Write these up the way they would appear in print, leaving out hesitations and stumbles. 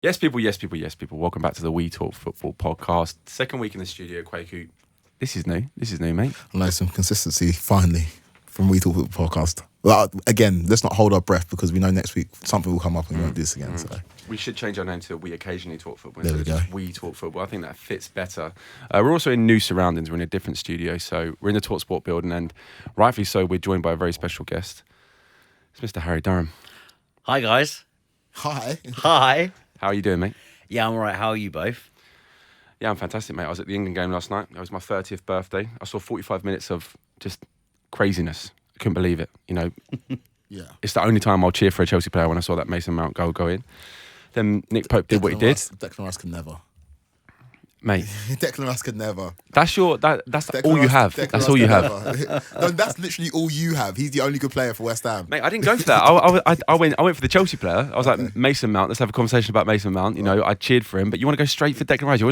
Yes, people, yes, people, yes, people. Welcome back to the We Talk Football podcast. Second week in the studio, Kwaku. This is new, mate. I like some consistency, finally, from We Talk Football podcast. Well, again, let's not hold our breath because we know next week something will come up and we won't do this again. So. We should change our name to We Occasionally Talk Football There we instead of just We Talk Football. I think that fits better. We're also in new surroundings. We're in a different studio. So we're in the Talk Sport building, and rightfully so, we're joined by a very special guest. It's Mr. Harry Durham. Hi, guys. Hi. Hi. How are you doing, mate? Yeah, I'm all right. How are you both? Yeah, I'm fantastic, mate. I was at the England game last night. It was my 30th birthday. I saw 45 minutes of just craziness. I couldn't believe it. You know, Yeah. it's the only time I'll cheer for a Chelsea player when I saw that Mason Mount goal go in. Then Nick Pope did what he did. Declan Rice could never. Mate, Declan Rice could never. that's all you have. Declan That's Rice all you could have. never. No, that's literally all you have. He's the only good player for West Ham. Mate, I didn't go for that. I went for the Chelsea player. I was like, Mason Mount, let's have a conversation about Mason Mount. You know, I cheered for him, but you want to go straight for Declan Rice. You're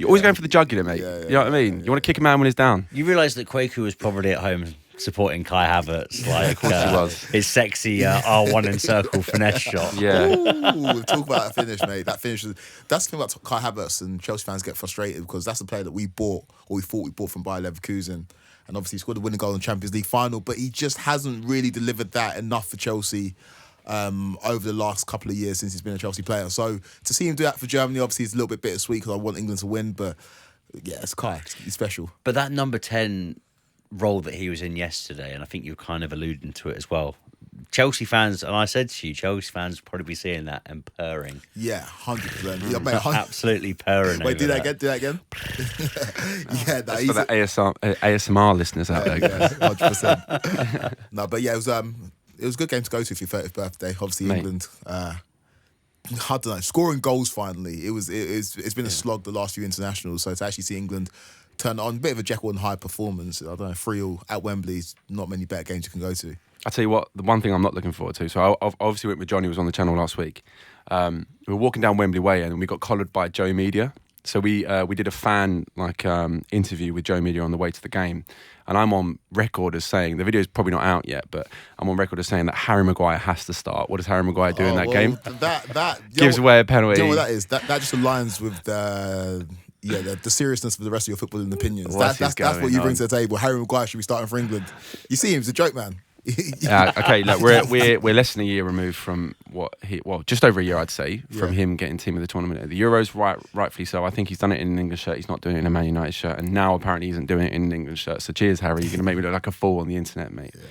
always going for the jugular, mate. Yeah, you know what I mean? You want to kick a man when he's down. You realise that Kwaku was probably at home supporting Kai Havertz, like he was. his sexy R1 and circle finesse shot. Yeah. Ooh, talk about that finish, mate. That finish. That's the thing about Kai Havertz, and Chelsea fans get frustrated because that's the player that we bought, or we thought we bought from Bayer Leverkusen. And obviously he scored the winning goal in the Champions League final, but he just hasn't really delivered that enough for Chelsea over the last couple of years since he's been a Chelsea player. So to see him do that for Germany, obviously it's a little bit bittersweet because I want England to win, but yeah, it's Kai. He's special. But that number 10 role that he was in yesterday, and I think you're kind of alluding to it as well. Chelsea fans, and I said to you, Chelsea fans will probably be seeing that and purring. Yeah, 100%. Yeah, mate, Absolutely purring. Wait, over do that again. Do that again. Yeah, That's for the ASMR listeners out there. Yeah, 100%. No, but yeah, it was a good game to go to for your 30th birthday. Obviously, Mate. England. I don't know, scoring goals finally. It's been a slog the last few internationals. So to actually see England turn on a bit of a Jekyll and Hyde performance, I don't know, 3-3 at Wembley. Not many better games you can go to. I tell you what, the one thing I'm not looking forward to. So I obviously went with Johnny, who was on the channel last week. We were walking down Wembley Way and we got collared by Joe Media. So we did a fan interview with Joe Media on the way to the game, and I'm on record as saying, the video is probably not out yet, but I'm on record as saying that Harry Maguire has to start. What does Harry Maguire do in that game? That Gives away a penalty. Do you know what that is? That just aligns with the seriousness of the rest of your footballing opinions. That's what you bring to the table. Harry Maguire should be starting for England. You see him, he's a joke, man. Okay, look, we're less than a year removed from just over a year, I'd say, from him getting team of the tournament at the Euros. Rightfully so. I think he's done it in an English shirt. He's not doing it in a Man United shirt, and now apparently he isn't doing it in an England shirt. So cheers, Harry. You're going to make me look like a fool on the internet, mate. Yeah.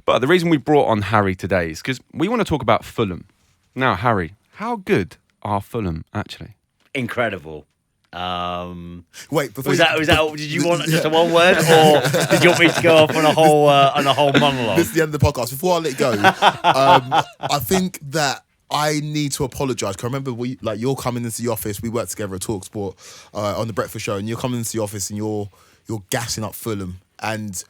But the reason we brought on Harry today is because we want to talk about Fulham. Now, Harry, how good are Fulham actually? Incredible. Wait, before was that? Did you want just a one word, or did you want me to go off on a whole monologue? This is the end of the podcast. Before I let you go, I think that I need to apologise. Because I remember you're coming into the office. We worked together at TalkSport on the Breakfast Show, and you're coming into the office and you're gassing up Fulham, and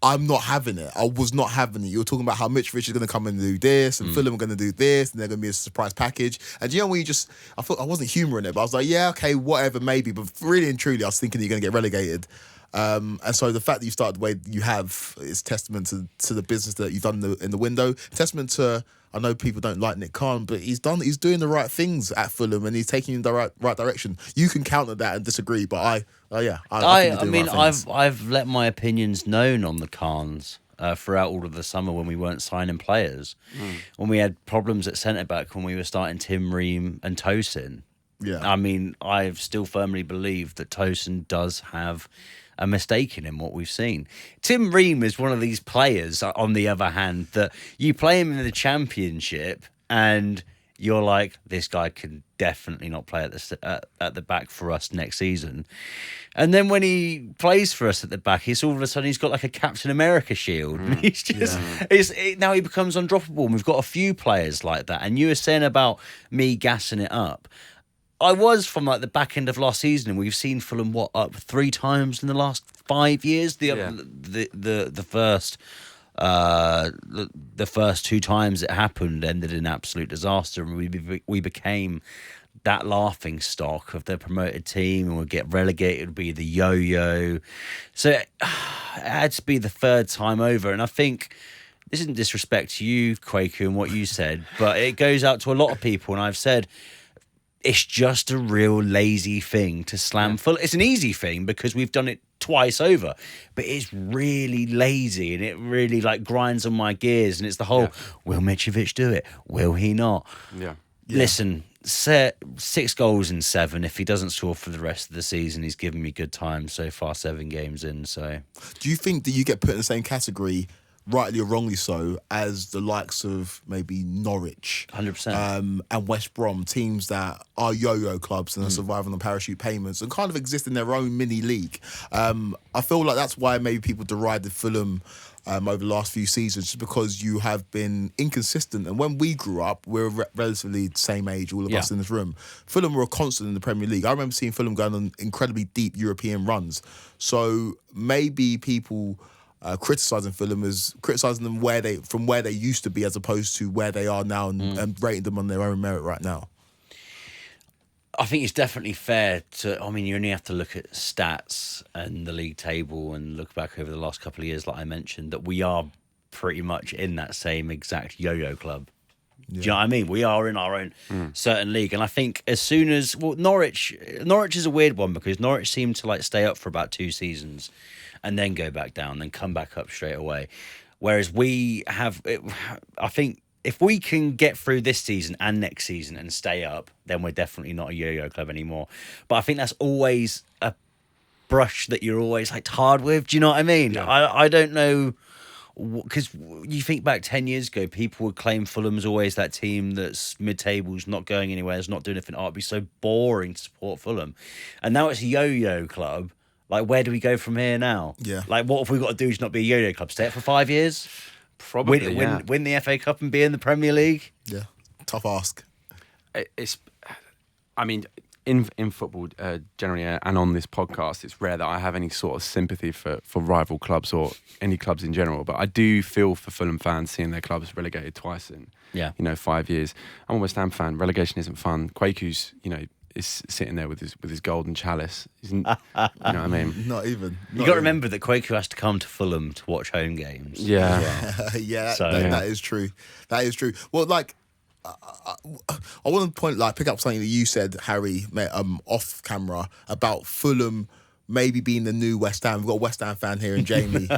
I'm not having it. I was not having it. You were talking about how Mitrović is going to come and do this, and Fulham are going to do this, and they're going to be a surprise package. And you know when I thought I wasn't humouring it, but I was like, yeah, okay, whatever, maybe. But really and truly, I was thinking that you're going to get relegated. And so the fact that you started the way you have is testament to the business that you've done in the window. Testament to, I know people don't like Nick Khan, but he's doing the right things at Fulham, and he's taking you in the right direction. You can counter that and disagree, but I think I've let my opinions known on the Khans throughout all of the summer when we weren't signing players, when we had problems at centre back, when we were starting Tim Ream and Tosin. Yeah, I mean, I still firmly believe that Tosin does have a mistake in him, what we've seen. Tim Ream is one of these players, on the other hand, that you play him in the Championship and you're like, this guy can definitely not play at the back for us next season. And then when he plays for us at the back, all of a sudden he's got like a Captain America shield. He's just now he becomes undroppable. And we've got a few players like that. And you were saying about me gassing it up. I was from like the back end of last season, and we've seen Fulham up 3 times in the last 5 years. The first 2 times it happened ended in absolute disaster, and we became that laughing stock of the promoted team, and would get relegated, would be the yo-yo. So it had to be the 3rd time over, and I think this isn't disrespect to you, Kwaku, and what you said, but it goes out to a lot of people, and I've said it's just a real lazy thing to slam Fulham. It's an easy thing because we've done it twice over, but it's really lazy and it really like grinds on my gears. And it's the whole, will Mitrović do it? Will he not? Yeah. Listen, 6 goals in 7. If he doesn't score for the rest of the season, he's given me good time so far, 7 games in. So, do you think that you get put in the same category, rightly or wrongly so, as the likes of maybe Norwich, 100%, and West Brom, teams that are yo-yo clubs and are surviving on parachute payments and kind of exist in their own mini league? I feel like that's why maybe people derided Fulham over the last few seasons, just because you have been inconsistent. And when we grew up, we're relatively the same age, all of us in this room. Fulham were a constant in the Premier League. I remember seeing Fulham going on incredibly deep European runs. So maybe people criticising Fulham as criticising them from where they used to be, as opposed to where they are now, and rating them on their own merit right now. I think it's definitely fair to. I mean, you only have to look at stats and the league table and look back over the last couple of years, like I mentioned, that we are pretty much in that same exact yo-yo club. Yeah. Do you know what I mean? We are in our own certain league, and I think as soon as Norwich is a weird one because Norwich seemed to like stay up for about 2 seasons, and then go back down, then come back up straight away. Whereas we have, I think, if we can get through this season and next season and stay up, then we're definitely not a yo-yo club anymore. But I think that's always a brush that you're always like hard with. Do you know what I mean? Yeah. I don't know, because you think back 10 years ago, people would claim Fulham's always that team that's mid-tables, not going anywhere, is not doing anything. Oh, it'd be so boring to support Fulham. And now it's a yo-yo club. Like, where do we go from here now? Yeah. Like, what have we got to do to not be a yo-yo club? Stay up for 5 years? Probably, win the FA Cup and be in the Premier League? Yeah, tough ask. I mean, in football generally, and on this podcast, it's rare that I have any sort of sympathy for rival clubs or any clubs in general. But I do feel for Fulham fans seeing their clubs relegated twice in 5 years. I'm a West Ham fan. Relegation isn't fun. Quaku's, is sitting there with his golden chalice. You know what I mean? Not even. You got to remember that Quaku has to come to Fulham to watch home games. Yeah. That is true. That is true. Well, like, I want to pick up something that you said, Harry, off camera, about Fulham maybe being the new West Ham. We've got a West Ham fan here in Jamie,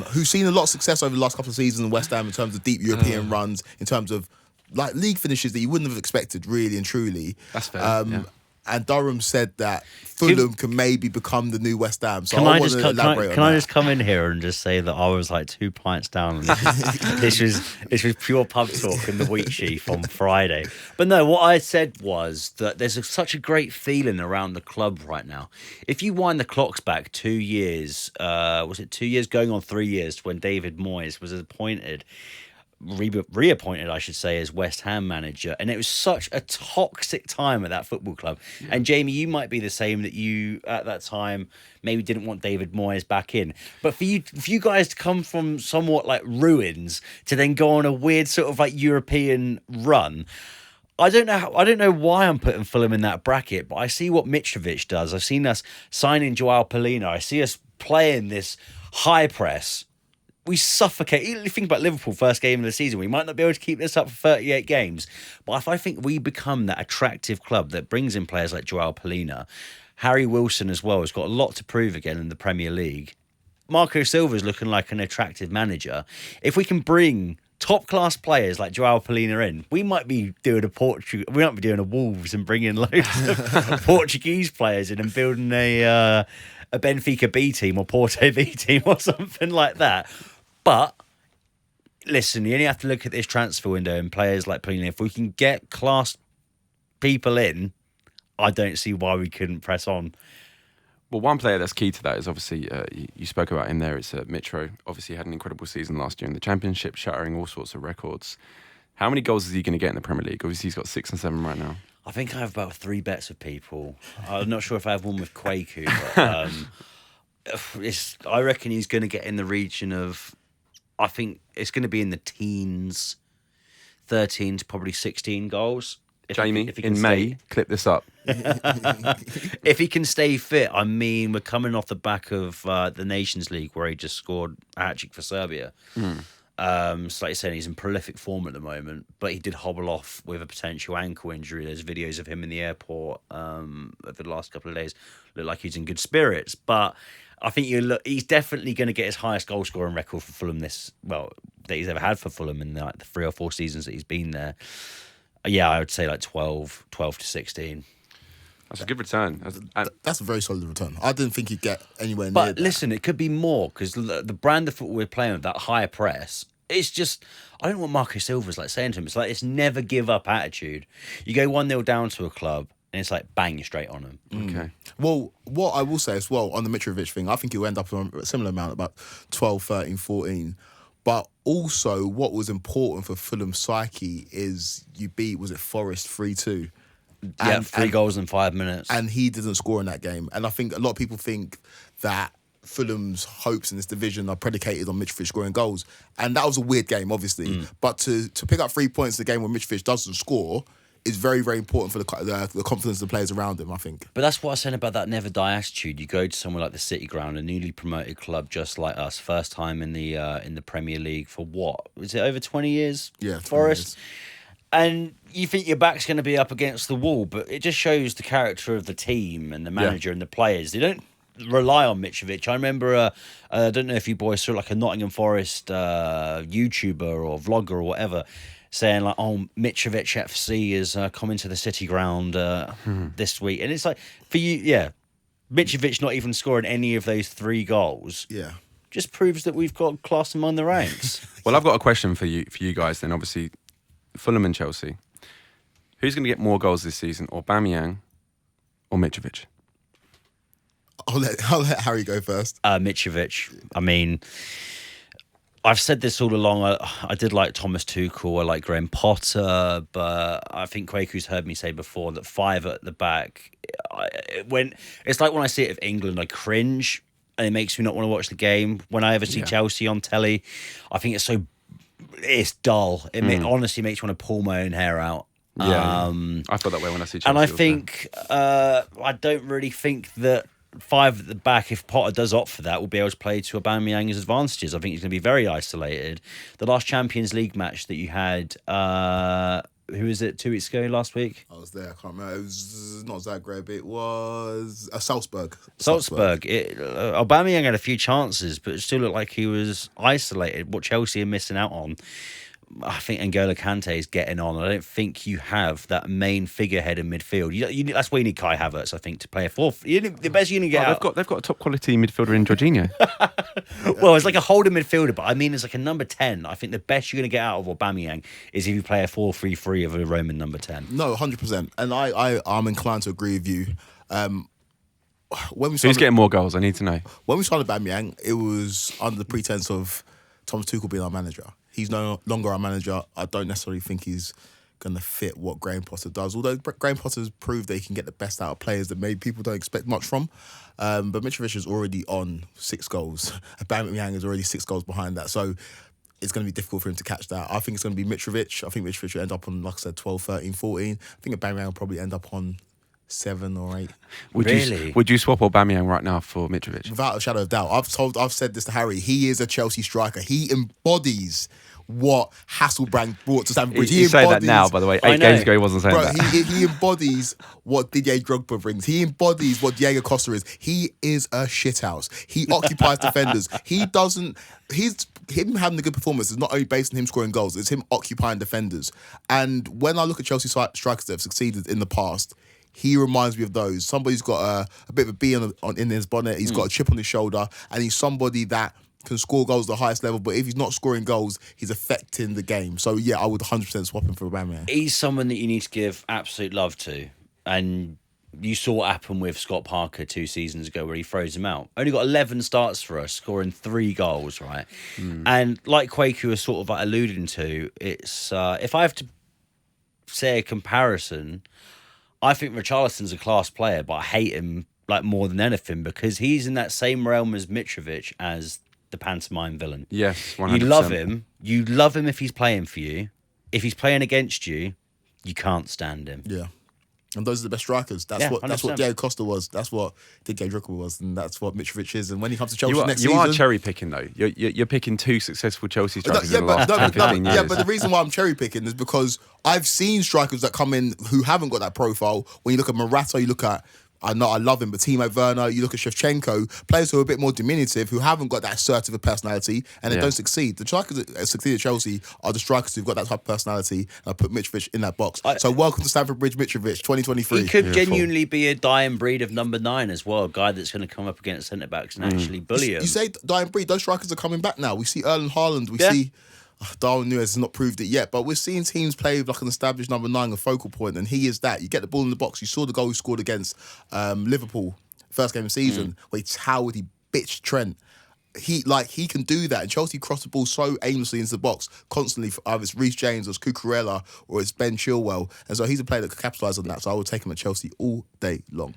who's seen a lot of success over the last couple of seasons in West Ham in terms of deep European runs, in terms of like league finishes that you wouldn't have expected, really and truly. That's fair. And Durham said that Fulham can maybe become the new West Ham. So I want to elaborate on that. Can I just come in here and just say that I was like 2 pints down on this? This was pure pub talk in the wheat sheaf on Friday. But no, what I said was that there's such a great feeling around the club right now. If you wind the clocks back 2 years, was it 2 years going on 3 years when David Moyes was reappointed, I should say, as West Ham manager, and it was such a toxic time at that football club. Yeah. And Jamie, you might be the same, that you at that time maybe didn't want David Moyes back in, but for you guys to come from somewhat like ruins to then go on a weird sort of like European run. I don't know why I'm putting Fulham in that bracket, but I see what Mitrović does. I've seen us signing Joao Palhinha. I see us playing this high press. We suffocate. You think about Liverpool first game of the season. We might not be able to keep this up for 38 games. But if I think we become that attractive club that brings in players like Joao Palhinha, Harry Wilson as well has got a lot to prove again in the Premier League. Marco Silva's looking like an attractive manager. If we can bring top-class players like Joao Palhinha in, we might be doing a Wolves and bringing loads of Portuguese players in and building a Benfica B team or Porto B team or something like that. But listen, you only have to look at this transfer window and players like Palhinha. If we can get class people in, I don't see why we couldn't press on. Well, one player that's key to that is obviously, you spoke about him there, it's Mitro. Obviously had an incredible season last year in the Championship, shattering all sorts of records. How many goals is he going to get in the Premier League? Obviously he's got 6 and 7 right now. I think I have about 3 bets with people. I'm not sure if I have one with Quaku, but I reckon he's going to get in the region of, I think it's going to be in the teens, 13 to probably 16 goals. Jamie, in May, clip this up. If he can stay fit, I mean, we're coming off the back of the Nations League where he just scored a hat-trick for Serbia. So like you're saying, he's in prolific form at the moment, but he did hobble off with a potential ankle injury. There's videos of him in the airport over the last couple of days. Look like he's in good spirits, but I think he's definitely going to get his highest goal scoring record for Fulham that he's ever had for Fulham in the 3 or 4 seasons that he's been there. Yeah, I would say like 12 to 16. That's a good return. That's a very solid return. I didn't think he'd get anywhere near But that. listen, it could be more because the brand of football we're playing with, that high press, it's just, I don't know what Marco Silva's like saying to him. It's like this never give up attitude. You go 1-0 down to a club and it's like bang, you're straight on them. Okay. Well, what I will say as well on the Mitrović thing, I think he'll end up on a similar amount, about 12, 13, 14. But also, what was important for Fulham's psyche is you beat, was it Forest 3-2? Yeah, 3 goals in 5 minutes. And he didn't score in that game. And I think a lot of people think that Fulham's hopes in this division are predicated on Mitrović scoring goals. And that was a weird game, obviously. But to pick up 3 points in a game when Mitrović doesn't score is very, very important for the confidence of the players around him, I think. But that's what I was saying about that never die attitude. You go to somewhere like the City Ground, a newly promoted club just like us, first time in the Premier League for what? Was it over 20 years? Yeah, 20 Forest. years. And you think your back's going to be up against the wall, but it just shows the character of the team and the manager and the players. They don't rely on Mitrović. I remember, I don't know if you boys saw like a Nottingham Forest YouTuber or vlogger or whatever, saying like, "Oh, Mitrović FC is coming to the City Ground this week," and it's like for you, Mitrović not even scoring any of those 3 goals, just proves that we've got class among the ranks. Well, I've got a question for you guys. Then, obviously, Fulham and Chelsea. Who's going to get more goals this season, Aubameyang or Mitrović? I'll let Harry go first. Mitrović. I mean, I've said this all along. I did like Thomas Tuchel. I like Graham Potter, but I think Kwaku's heard me say before that 5 at the back. It's like when I see it of England, I cringe, and it makes me not want to watch the game. When I ever see Chelsea on telly, I think it's dull. It honestly makes me want to pull my own hair out. Yeah, I feel that way when I see Chelsea. And I think I don't really think that 5 at the back, if Potter does opt for that, will be able to play to Aubameyang's advantages. I think he's going to be very isolated. The last Champions League match that you had, who was it, 2 weeks ago, last week? I was there, I can't remember. It was not Zagreb, it was Salzburg. Aubameyang had a few chances, but it still looked like he was isolated. What Chelsea are missing out on, I think N'Golo Kante is getting on. I don't think you have that main figurehead in midfield. That's why you need Kai Havertz, I think, to play a 4th. The best you can get out. They've got a top quality midfielder in Jorginho. Well, it's like a holding midfielder, but I mean, it's like a number 10. I think the best you're going to get out of Aubameyang is if you play a 4-3-3 of a Roman number 10. No, 100%. And I'm inclined to agree with you. Who's getting more goals? I need to know. When we signed Aubameyang, it was under the pretense of Thomas Tuchel being our manager. He's no longer our manager. I don't necessarily think he's going to fit what Graham Potter does. Although Graham Potter's proved that he can get the best out of players that maybe people don't expect much from. But Mitrović is already on 6 goals. Aubameyang is already 6 goals behind that. So it's going to be difficult for him to catch that. I think it's going to be Mitrović. I think Mitrović will end up on, like I said, 12, 13, 14. I think Aubameyang will probably end up on 7 or 8. Would you swap Aubameyang right now for Mitrović? Without a shadow of doubt. I've said this to Harry. He is a Chelsea striker. He embodies what Hasselbank brought to Stamford Bridge. You say that now, by the way. 8 games ago, he wasn't saying that. He embodies what Didier Drogba brings. He embodies what Diego Costa is. He is a shithouse. He occupies defenders. Him having a good performance is not only based on him scoring goals, it's him occupying defenders. And when I look at Chelsea strikers that have succeeded in the past, he reminds me of those. Somebody's got a bit of a bee in his bonnet. He's got a chip on his shoulder, and he's somebody that can score goals at the highest level. But if he's not scoring goals, he's affecting the game. So yeah, I would 100% swap him for Aubameyang. He's someone that you need to give absolute love to, and you saw what happened with Scott Parker 2 seasons ago, where he froze him out. Only got 11 starts for us, scoring 3 goals, right? And like Kwaku was sort of like alluding to, it's if I have to say a comparison, I think Richarlison's a class player, but I hate him like more than anything because he's in that same realm as Mitrović as the pantomime villain. Yes, 100%. You love him. You love him if he's playing for you. If he's playing against you, you can't stand him. Yeah. And those are the best strikers. That's Yeah, what 100%. Diego Costa was. That's what Didier Drogba was, and that's what Mitrovic is. And when he comes to Chelsea You are, next you season, are cherry picking though. You're picking two successful Chelsea strikers yeah, in the last 10, 15 years. yeah, but the reason why I'm cherry picking is because I've seen strikers that come in who haven't got that profile. When you look at Morata, you look at, I know I love him, but Timo Werner, you look at Shevchenko, players who are a bit more diminutive, who haven't got that assertive of personality, and they Yeah. don't succeed. The strikers that succeed at Chelsea are the strikers who've got that type of personality. And I put Mitrovic in that box. So welcome to Stamford Bridge, Mitrovic, 2023. He could Beautiful. genuinely be a dying breed of number 9 as well, a guy that's going to come up against centre backs and actually bully him. You say dying breed, those strikers are coming back now. We see Erling Haaland, we Yeah. see Darwin Núñez has not proved it yet, but we're seeing teams play with like an established number 9, a focal point, and he is that. You get the ball in the box. You saw the goal he scored against Liverpool, first game of the season, where he towered, he bitched Trent. He can do that, and Chelsea cross the ball so aimlessly into the box constantly. For either it's Reece James, or it's Cucurella, or it's Ben Chilwell, and so he's a player that could capitalise on that. So I would take him at Chelsea all day long.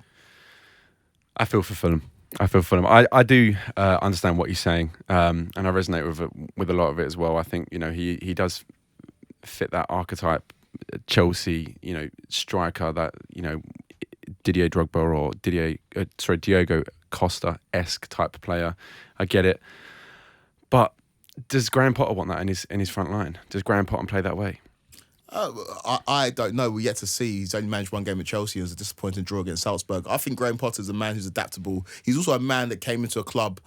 I feel for Fulham. I do understand what you're saying, and I resonate with a lot of it as well. I think he does fit that archetype, Chelsea striker, that Didier Drogba or Diego Costa-esque type of player. I get it, but does Graham Potter want that in his front line? Does Graham Potter play that way? I don't know. We're yet to see. He's only managed one game at Chelsea. It was a disappointing draw against Salzburg. I think Graham Potter is a man who's adaptable. He's also a man that came into a club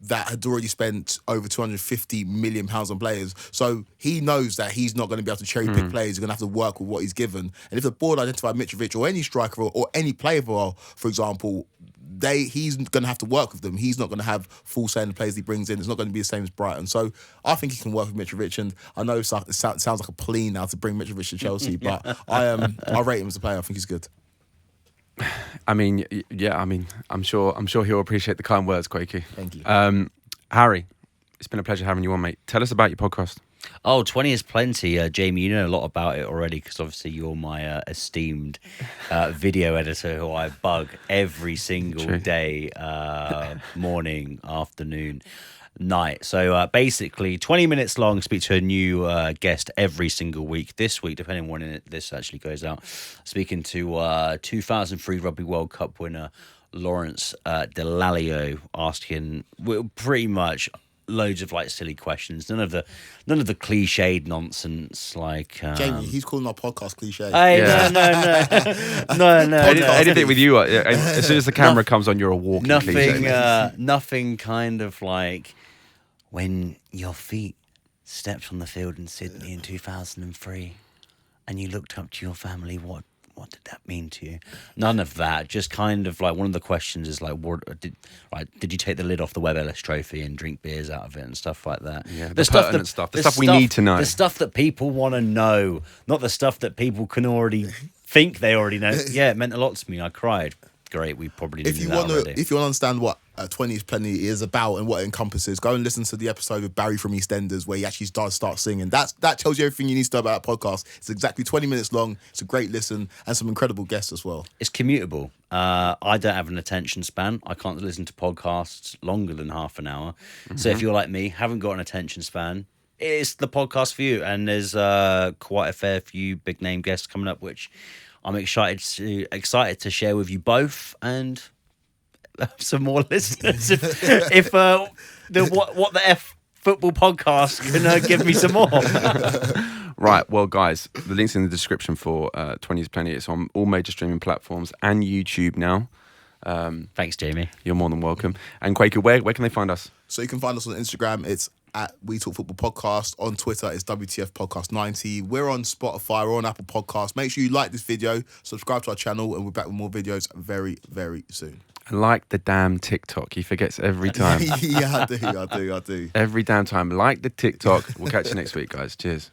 that had already spent over £250 million on players. So he knows that he's not going to be able to cherry pick players. He's going to have to work with what he's given. And if the board identify Mitrovic or any striker or any player, for example, he's going to have to work with them. He's not going to have full say in the players he brings in. It's not going to be the same as Brighton. So I think he can work with Mitrovic. And I know it sounds like a plea now to bring Mitrovic to Chelsea, but I rate him as a player. I think he's good. I mean, yeah. I mean, I'm sure he'll appreciate the kind words, Quakey. Thank you. Harry, it's been a pleasure having you on, mate. Tell us about your podcast. Oh, 20 is plenty. Jamie, you know a lot about it already because obviously you're my esteemed video editor who I bug every single True. day, morning, afternoon, night. So basically 20 minutes long, speak to a new guest every single week. This week, depending on when this actually goes out, speaking to 2003 Rugby World Cup winner Lawrence Delalio, asking pretty much loads of like silly questions, none of the cliched nonsense like Jamie, he's calling our podcast cliche. Hey, Yeah. no. Anything with you, as soon as the camera comes on, you're a walking cliche. Nothing kind of like when your feet stepped on the field in Sydney in 2003 and you looked up to your family, what did that mean to you? None of that. Just kind of like one of the questions is like, did you take the lid off the Webb Ellis Trophy and drink beers out of it and stuff like that? Yeah, the pertinent stuff. The stuff we need to know. The stuff that people want to know, not the stuff that people can already think they already know. Yeah, it meant a lot to me. I cried. Great, we probably knew that already. If you want to understand what 20 is Plenty is about and what it encompasses, go and listen to the episode with Barry from EastEnders where he actually does start singing. That tells you everything you need to know about that podcast. It's exactly 20 minutes long. It's a great listen and some incredible guests as well. It's commutable. I don't have an attention span. I can't listen to podcasts longer than half an hour. Mm-hmm. So if you're like me, haven't got an attention span, it's the podcast for you. And there's quite a fair few big name guests coming up, which I'm excited to share with you both and some more listeners. If what the F football podcast can give me some more. Right, well, guys, the link's in the description for 20 is Plenty. It's on all major streaming platforms and YouTube now. Thanks, Jamie. You're more than welcome. And Quaker, where can they find us? So you can find us on Instagram. It's at We Talk Football Podcast. On Twitter, it's WTF Podcast 90. We're on Spotify. We're on Apple Podcasts. Make sure you like this video, subscribe to our channel, and we're back with more videos very, very soon. And like the damn TikTok. He forgets every time. Yeah, I do. Every damn time. Like the TikTok. We'll catch you next week, guys. Cheers.